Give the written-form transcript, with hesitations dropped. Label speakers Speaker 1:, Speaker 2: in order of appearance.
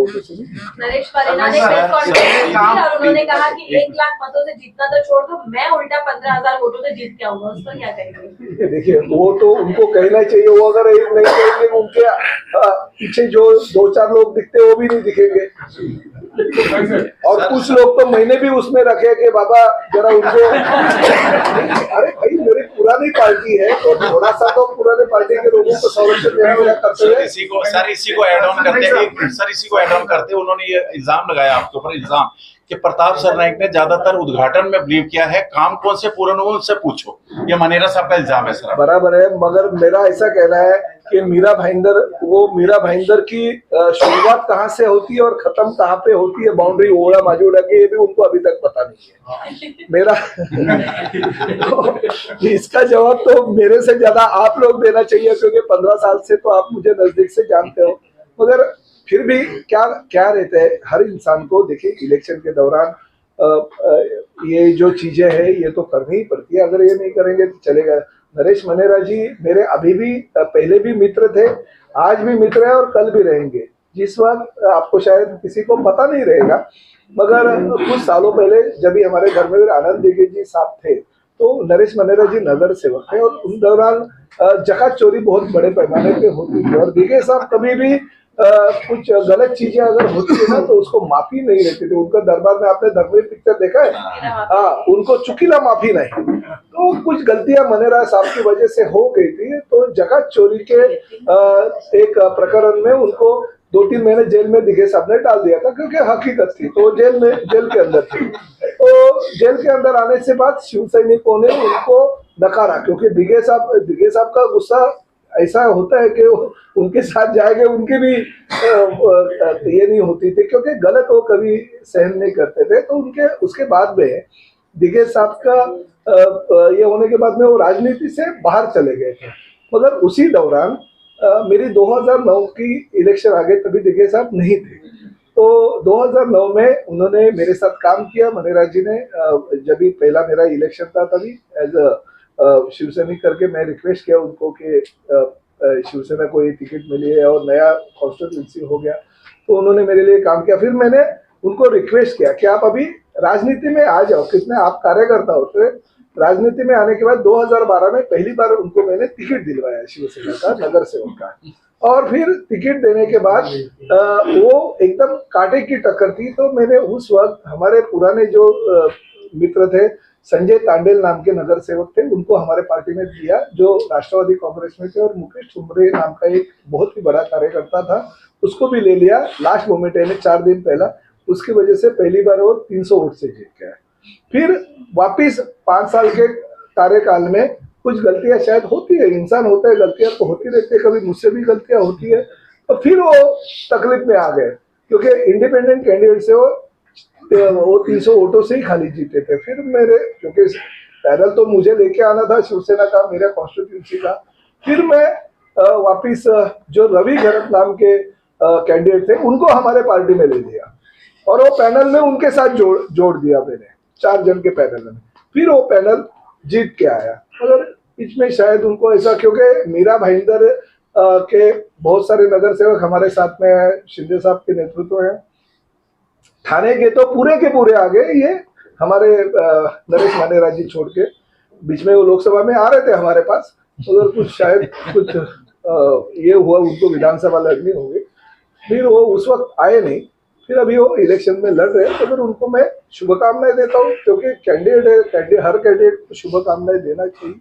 Speaker 1: वोटों से भी।
Speaker 2: नरेश परिणा ने प्रेस कॉन्फ्रेंस की और उन्होंने कहा कि 1 लाख मतों से जीतना तो छोड़ दो, मैं उल्टा 15,000 वोटों से जीत के आऊंगा। उस पर क्या कहेंगे?
Speaker 1: देखिए, वो तो उनको कहना चाहिए, वो अगर नहीं कहेंगे उनके पीछे जो 2-4 लोग दिखते हैं वो भी नहीं दिखेंगे। और कुछ लोग तो मैंने भी उसमें रखे कि बाबा जरा उनको अरे भाई मेरी पुरानी पार्टी है तो थोड़ा सा तो पुराने पार्टी के लोगों को संरक्षण देना मेरा कर्तव्य है।
Speaker 3: इसी को ऐड ऑन करते उन्होंने ये इल्जाम लगाया आपके ऊपर, इल्जाम कि प्रताप सरनाइक ने ज्यादातर उद्घाटन में बिलीव किया है, काम कौन से पूर्ण हुए उनसे पूछो। ये मनेरा साहब का इल्जाम है सर।
Speaker 1: बराबर है, मगर मेरा ऐसा कहना है कि मीरा भाईंदर की शुरुआत कहाँ से होती है और खत्म कहाँ पे होती है, बाउंड्री ओड़ा माजोड़ा की, ये भी उनको अभी तक पता नहीं है। मेरा तो इसका जवाब तो मेरे से ज्यादा आप लोग देना चाहिए, क्योंकि 15 साल से तो आप मुझे नजदीक से जानते हो। मगर फिर भी क्या रहता है, हर इंसान को देखिए इलेक्शन के दौरान ये जो चीजें हैं ये तो करनी ही पड़ती है, अगर ये नहीं करेंगे तो चलेगा। नरेश मनेरा जी मेरे अभी भी पहले भी मित्र थे, आज भी मित्र है और कल भी रहेंगे। जिस वक्त आपको शायद किसी को पता नहीं रहेगा, मगर कुछ सालों पहले जब हमारे घर में आनंद दिगे जी साहब थे तो नरेश मनेरा जी नगर सेवक थे और उन दौरान जगह चोरी बहुत बड़े पैमाने पे होती थी और दिगे साहब कभी भी कुछ गलत चीजें अगर होती है ना तो उसको माफी नहीं रहती थी। उनका दरबार में आपने धर्मवीर पिक्चर देखा है, हाँ, उनको चुकीला माफी नहीं। तो कुछ गलतियां मनेरा साहब की वजह से हो गई थी, तो जगह चोरी के एक प्रकरण में उनको 2-3 महीने जेल में दिगे साहब ने डाल दिया था, क्योंकि हकीकत थी तो जेल के अंदर थी। तो जेल के अंदर आने से बाद शिव सैनिकों ने उनको नकारा, क्योंकि दिगे साहब का गुस्सा ऐसा होता है कि उनके साथ जाएंगे उनकी भी ये नहीं होती थी, क्योंकि गलत वो कभी सहन नहीं करते थे। तो उनके उसके बाद में दिगे साहब का ये होने के बाद में वो राजनीति से बाहर चले गए थे। मगर उसी दौरान मेरी 2009 की इलेक्शन आ गई, तभी दिगे साहब नहीं थे। तो 2009 में उन्होंने मेरे साथ काम किया। मनेरा जी ने जब भी पहला मेरा इलेक्शन था तभी एज शिवसैनिक करके मैं रिक्वेस्ट किया उनको कि शिवसेना को ये टिकट मिली है और नया कॉन्स्टिट्यूंसी हो गया, तो उन्होंने मेरे लिए काम किया। फिर मैंने उनको रिक्वेस्ट किया कि आप अभी राजनीति में आ जाओ, कितने आप कार्यकर्ता होते। राजनीति में आने के बाद 2012 में पहली बार उनको मैंने टिकट दिलवाया शिवसेना का नगर सेवक का, और फिर टिकट देने के बाद वो एकदम कांटे की टक्कर थी। तो मैंने उस वक्त हमारे पुराने जो मित्र थे, संजय तांडेल नाम के नगर सेवक थे, उनको हमारे पार्टी में दिया, जो राष्ट्रवादी कांग्रेस में थे, और मुकेश ठुमरे नाम का एक बहुत ही बड़ा कार्यकर्ता था, उसको भी ले लिया लास्ट मोमेंट में 4 दिन पहला। उसकी वजह से पहली बार वो 300 वोट से जीत गया। फिर वापिस 5 साल के कार्यकाल में कुछ गलतियां शायद होती है, इंसान होता है, गलतियां तो होती रहती है, कभी मुझसे भी गलतियां होती है। तो फिर वो तकलीफ में आ गए, क्योंकि इंडिपेंडेंट कैंडिडेट से वो 300 वोटों से ही खाली जीते थे। फिर मेरे, क्योंकि पैदल तो मुझे लेके आना था शिवसेना का, मेरा कॉन्स्टिट्यूंसी का, फिर मैं वापिस जो रवि घरत नाम के कैंडिडेट थे उनको हमारे पार्टी में ले लिया, और वो पैनल में उनके साथ जोड़ दिया मैंने 4 जन के पैनल में। फिर वो पैनल जीत के आया। मगर इसमें शायद उनको ऐसा, क्योंकि मीरा भाईंदर के बहुत सारे नगर सेवक हमारे साथ में है, शिंदे साहब के नेतृत्व है, थाने के तो पूरे के पूरे आ गए। ये हमारे नरेश मनेरा जी छोड़ के, बीच में वो लोकसभा में आ रहे थे हमारे पास, मगर कुछ शायद कुछ ये हुआ, उनको विधानसभा लड़नी होगी, फिर वो उस वक्त आए नहीं। फिर अभी वो इलेक्शन में लड़ रहे हैं, तो फिर उनको मैं शुभकामनाएं देता हूँ, क्योंकि कैंडिडेट है, हर कैंडिडेट को शुभकामनाएं देना चाहिए।